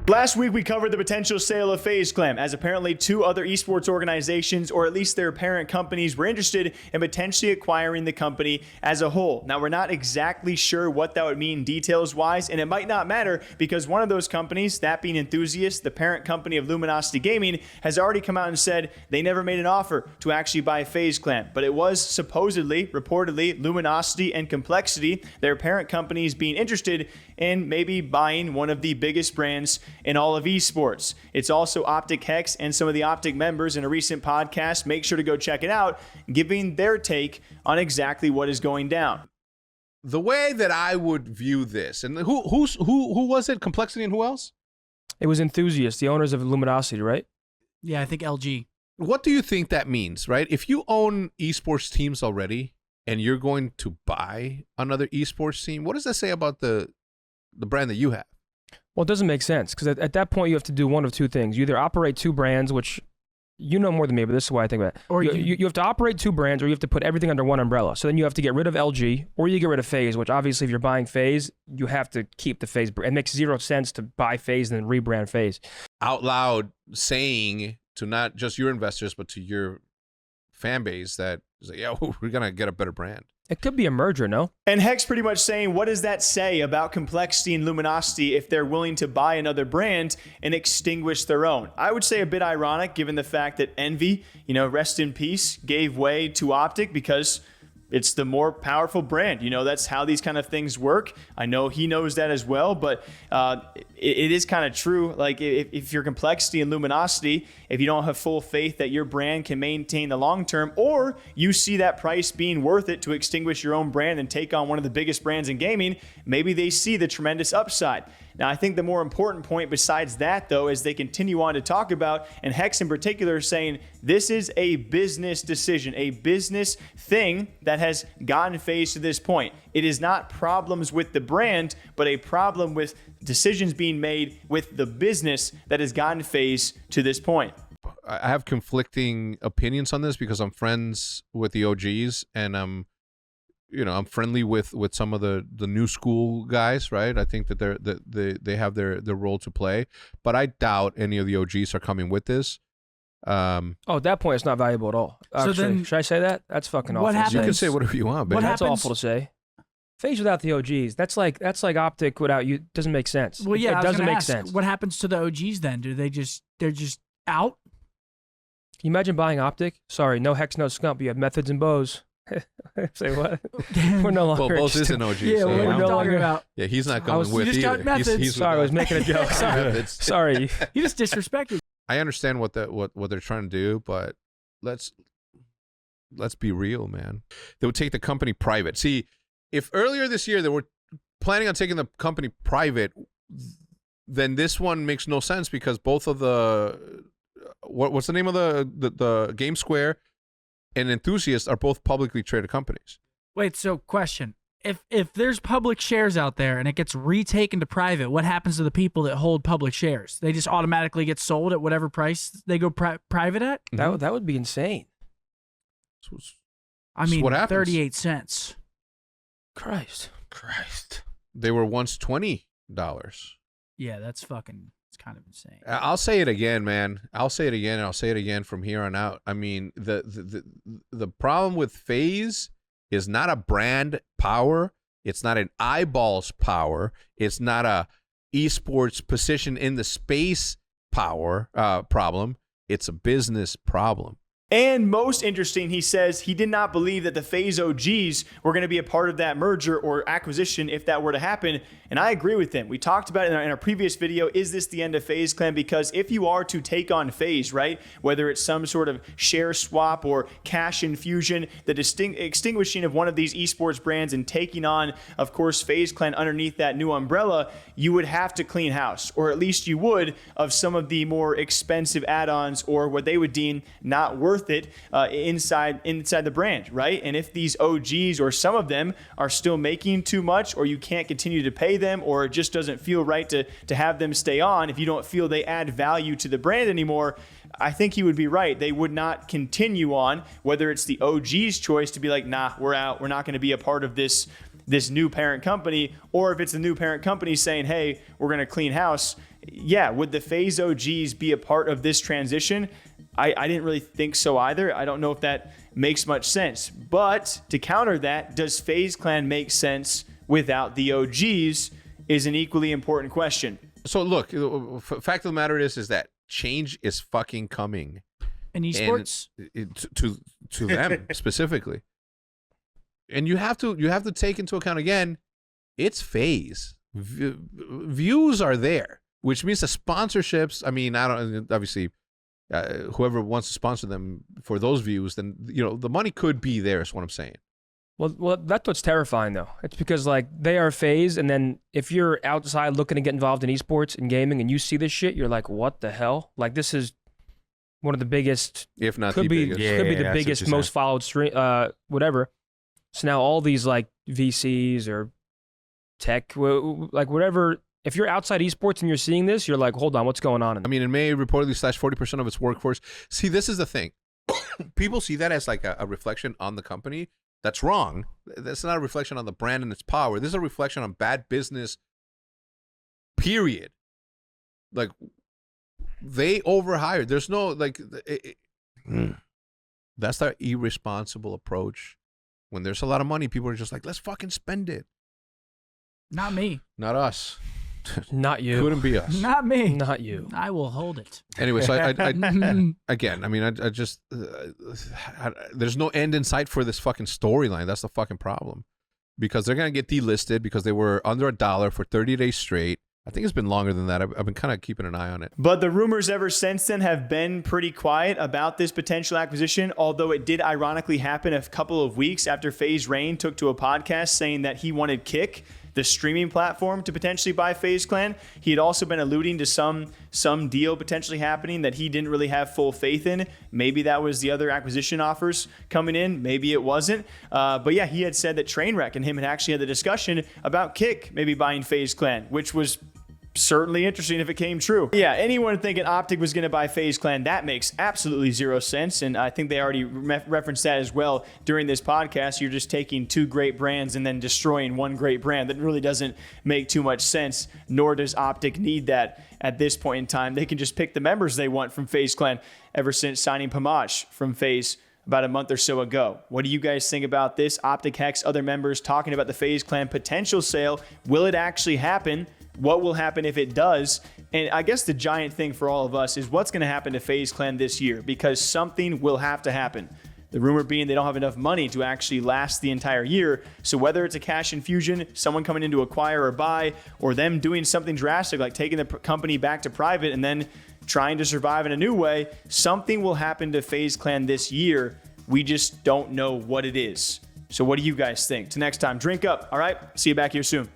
Last week, we covered the potential sale of FaZe Clan, as apparently 2 other esports organizations, or at least their parent companies, were interested in potentially acquiring the company as a whole. Now, we're not exactly sure what that would mean details-wise, and it might not matter because one of those companies, that being Enthusiast, the parent company of Luminosity Gaming, has already come out and said they never made an offer to actually buy FaZe Clan. But it was supposedly, reportedly, Luminosity and Complexity, their parent companies, being interested in maybe buying one of the biggest brands in all of esports. It's also OpTic HecZ and some of the OpTic members in a recent podcast. Make sure to go check it out, giving their take on exactly what is going down. The way that I would view this, and who was it? Complexity and who else? It was Enthusiast, the owners of Luminosity, right? Yeah, I think LG. What do you think that means, right? If you own esports teams already and you're going to buy another esports team, what does that say about the brand that you have? Well, it doesn't make sense because at that point you have to do one of 2 things. You either operate 2 brands, which you know more than me, but this is why I think about it. Or you have to operate 2 brands, or you have to put everything under one umbrella. So then you have to get rid of LG, or you get rid of FaZe, which obviously if you're buying FaZe, you have to keep the FaZe brand. It makes 0 sense to buy FaZe and then rebrand FaZe. Out loud saying to not just your investors, but to your fan base that is like, yeah, we're going to get a better brand. It could be a merger, no? And HecZ pretty much saying, what does that say about Complexity and Luminosity if they're willing to buy another brand and extinguish their own? I would say a bit ironic given the fact that Envy, rest in peace, gave way to OpTic because it's the more powerful brand. That's how these kind of things work. I know he knows that as well, but it is kind of true. Like if you're Complexity and Luminosity, if you don't have full faith that your brand can maintain the long term, or you see that price being worth it to extinguish your own brand and take on one of the biggest brands in gaming, maybe they see the tremendous upside. Now, I think the more important point besides that, though, is they continue on to talk about, and HecZ in particular saying, this is a business decision, a business thing that has gotten FaZe to this point. It is not problems with the brand, but a problem with decisions being made with the business that has gotten FaZe to this point. I have conflicting opinions on this because I'm friends with the OGs, and I'm friendly with some of the new school guys, right? I think that they have their role to play, but I doubt any of the OGs are coming with this. At that point, it's not valuable at all. Actually, so then, should I say that? That's fucking awful. You can say whatever you want, but that's awful to say. FaZe without the OGs, that's like OpTic without you. Doesn't make sense. Well, yeah, it doesn't make sense. What happens to the OGs then? They're just out? Can you imagine buying OpTic? Sorry, no HecZ, no Scump. You have Methods and Bows. Say what? We're no longer. Well, Bows is an OG. Yeah, so what are you talking about? Yeah, he's not coming with either. He's sorry, I was making a joke. Sorry. You just disrespected. I understand what they're trying to do, but let's be real, man. They would take the company private. See, if earlier this year they were planning on taking the company private, then this one makes no sense because both of the what's the name of the Game Square and Enthusiasts are both publicly traded companies. Wait, so question. If there's public shares out there and it gets retaken to private, what happens to the people that hold public shares? They just automatically get sold at whatever price they go private at? That would be insane. I mean, what happens? 38 cents. Christ. They were once $20. Yeah, it's kind of insane. I'll say it again, man. I'll say it again, and I'll say it again from here on out. I mean, the problem with FaZe is not a brand power. It's not an eyeballs power. It's not a esports position in the space power problem. It's a business problem. And most interesting, he says he did not believe that the FaZe OGs were going to be a part of that merger or acquisition if that were to happen. And I agree with him. We talked about it in our previous video. Is this the end of FaZe Clan? Because if you are to take on FaZe, right, whether it's some sort of share swap or cash infusion, the extinguishing of one of these esports brands and taking on, of course, FaZe Clan underneath that new umbrella, you would have to clean house, or at least you would, of some of the more expensive add-ons or what they would deem not worth it inside the brand, right? And if these OGs or some of them are still making too much, or you can't continue to pay them, or it just doesn't feel right to have them stay on, if you don't feel they add value to the brand anymore, I think he would be right. They would not continue on, whether it's the OG's choice to be like, nah, we're out. We're not going to be a part of this this new parent company, or if it's the new parent company saying, hey, we're going to clean house. Yeah, would the FaZe OGs be a part of this transition? I didn't really think so either. I don't know if that makes much sense. But to counter that, does FaZe Clan make sense without the OGs is an equally important question. So look, fact of the matter is that change is fucking coming. In esports? To them specifically. And you have to take into account again, it's FaZe. Views are there, which means the sponsorships. I mean, I don't obviously whoever wants to sponsor them for those views, then the money could be there. Is what I'm saying. Well, that's what's terrifying though. It's because like they are FaZe, and then if you're outside looking to get involved in esports and gaming, and you see this shit, you're like, what the hell? Like this is one of the biggest, if not could the be, biggest. could be the biggest, most followed stream, whatever. So now all these like VCs or tech, like whatever, if you're outside esports and you're seeing this, you're like, hold on, what's going on? I mean, in May, reportedly slash 40% of its workforce. See, this is the thing. People see that as like a reflection on the company. That's wrong. That's not a reflection on the brand and its power. This is a reflection on bad business, period. Like, they overhired. There's no, like, that's their irresponsible approach. When there's a lot of money, people are just like, let's fucking spend it. Not me. Not us. Not you. Couldn't be us. Not me. Not you. I will hold it. Anyway, so I again, I mean, I just, there's no end in sight for this fucking storyline. That's the fucking problem. Because they're going to get delisted because they were under $1 for 30 days straight. I think it's been longer than that. I've been kind of keeping an eye on it. But the rumors ever since then have been pretty quiet about this potential acquisition, although it did ironically happen a couple of weeks after FaZe Rain took to a podcast saying that he wanted Kick, the streaming platform, to potentially buy FaZe Clan. He had also been alluding to some deal potentially happening that he didn't really have full faith in. Maybe that was the other acquisition offers coming in. Maybe it wasn't. But yeah, he had said that Trainwreck and him had actually had the discussion about Kick maybe buying FaZe Clan, which was certainly interesting if it came true. Yeah, anyone thinking OpTic was going to buy FaZe Clan, that makes absolutely zero sense. And I think they already referenced that as well during this podcast. You're just taking two great brands and then destroying one great brand. That really doesn't make too much sense, nor does OpTic need that at this point in time. They can just pick the members they want from FaZe Clan ever since signing Pamaj from FaZe about a month or so ago. What do you guys think about this? OpTic HecZ, other members talking about the FaZe Clan potential sale. Will it actually happen? What will happen if it does? And I guess the giant thing for all of us is what's going to happen to FaZe Clan this year, because something will have to happen. The rumor being they don't have enough money to actually last the entire year. So whether it's a cash infusion, someone coming in to acquire or buy, or them doing something drastic like taking the company back to private and then trying to survive in a new way, something will happen to FaZe Clan this year. We just don't know what it is. So what do you guys think? Till next time, drink up, all right? See you back here soon.